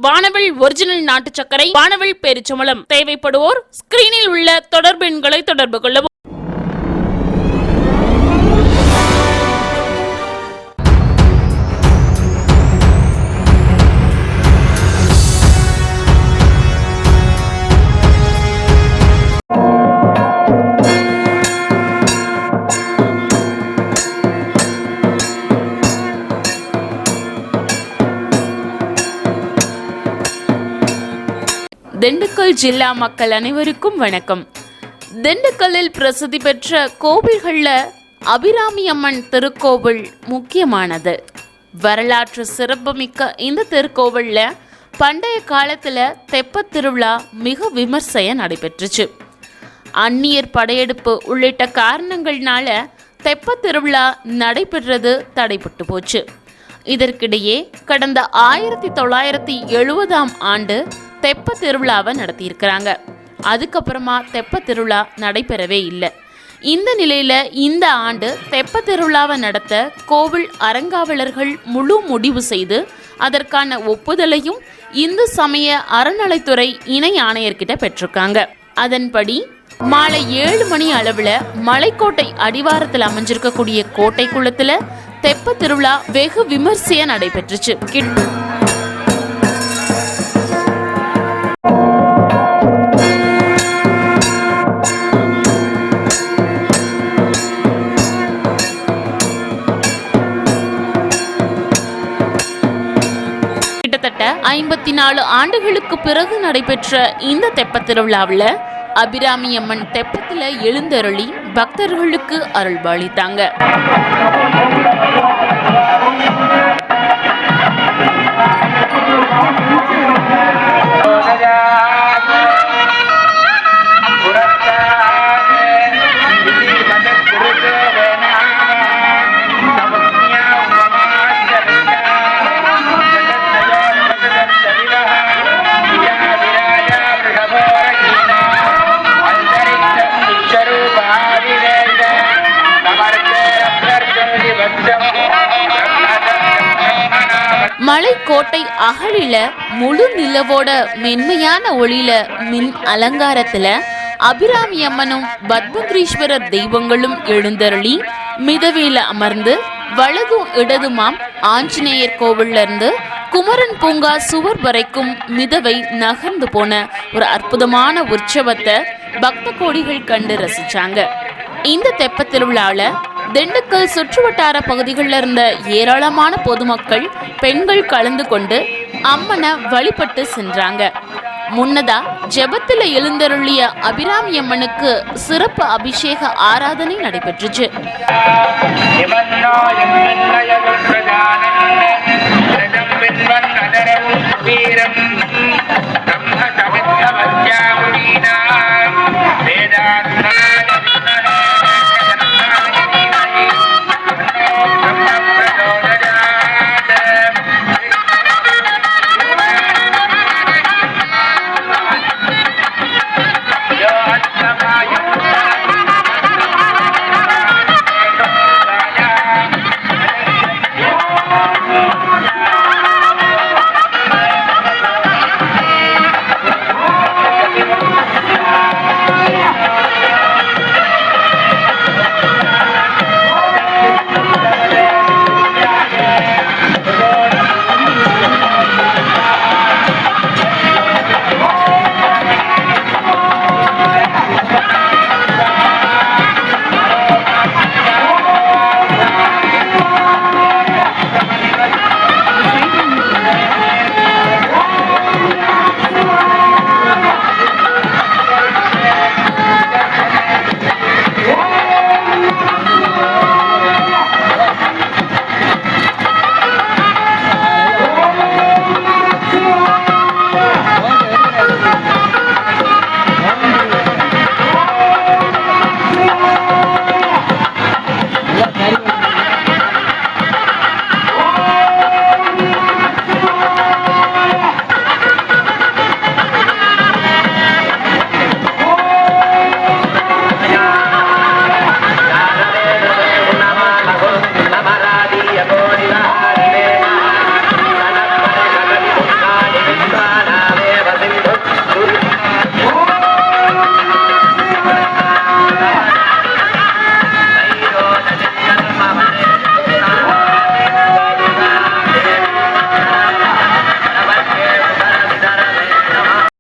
வானவில் ஒரிஜினல் நாட்டு சர்க்கரை, வானவில் பேரிச்சம்பழம் தேவைப்படுவோர் ஸ்கிரீனில் உள்ள தொடர்பு எண்களை தொடர்பு கொள்ளவும். திண்டுக்கல் ஜில்லா மக்கள் அனைவருக்கும் வணக்கம். திண்டுக்கல்லில் பிரசித்தி பெற்ற கோவில்கள்ல அபிராமி அம்மன் திருக்கோவில் முக்கியமானது. வரலாற்று சிறப்புமிக்க இந்த திருக்கோவில்ல பண்டைய காலத்துல தெப்பத் திருவிழா மிக விமர்சையா நடைபெற்றுச்சு. அந்நியர் படையெடுப்பு உள்ளிட்ட காரணங்கள்னால தெப்பத் திருவிழா நடைபெற்றது தடைப்பட்டு போச்சு. இதற்கிடையே கடந்த 1970ஆம் ஆண்டு தெப்ப திருவிழாவை நடத்தியிருக்கிறாங்க. அதுக்கப்புறமா தெப்ப திருவிழா நடைபெறவே இல்லை. இந்த நிலையில இந்த ஆண்டு தெப்ப திருவிழாவை நடத்த கோவில் அறங்காவலர்கள் முழு முடிவு செய்து அதற்கான ஒப்புதலையும் இந்து சமய அறநிலைத்துறை இணை ஆணையர்கிட்ட பெற்றிருக்காங்க. அதன்படி மாலை 7 மணி அளவுல மலைக்கோட்டை அடிவாரத்தில் அமைஞ்சிருக்கக்கூடிய கோட்டை குளத்துல தெப்ப திருவிழா வெகு விமர்சையா நடைபெற்றுச்சு. கிட்டத்தட்ட 54 ஆண்டுகளுக்கு பிறகு நடைபெற்ற இந்த தெப்பத் திருவிழாவில் அபிராமி அம்மன் தெப்பத்தில் எழுந்தருளி பக்தர்களுக்கு அருள்பாலித்தாங்க. மலைக்கோட்டை அகலில முழு நிலவோட மென்மையான ஒளியில மின் அலங்காரத்துல அபிராமி அம்மனும் பத்மகிரீஸ்வரர் தெய்வங்களும் எழுந்தருளி மிதவையில அமர்ந்து வலதும் இடதுமாம் ஆஞ்சநேயர் கோவில்ல இருந்து குமரன் பூங்கா சுவர் வரைக்கும் மிதவை நகர்ந்து போன ஒரு அற்புதமான உற்சவத்தை பக்த கோடிகள் கண்டு ரசிச்சாங்க. இந்த தெப்ப திருவிழாவில் திண்டுக்கல் சுற்றுவட்டார பகுதிகளில் இருந்த ஏராளமான பொதுமக்கள் பெண்கள் கலந்து கொண்டு அம்மனை வழிபட்டு சென்றாங்க. முன்னதா ஜெபத்தில் எழுந்தருளிய அபிராமி அம்மனுக்கு சிறப்பு அபிஷேக ஆராதனை நடைபெற்றுச்சு.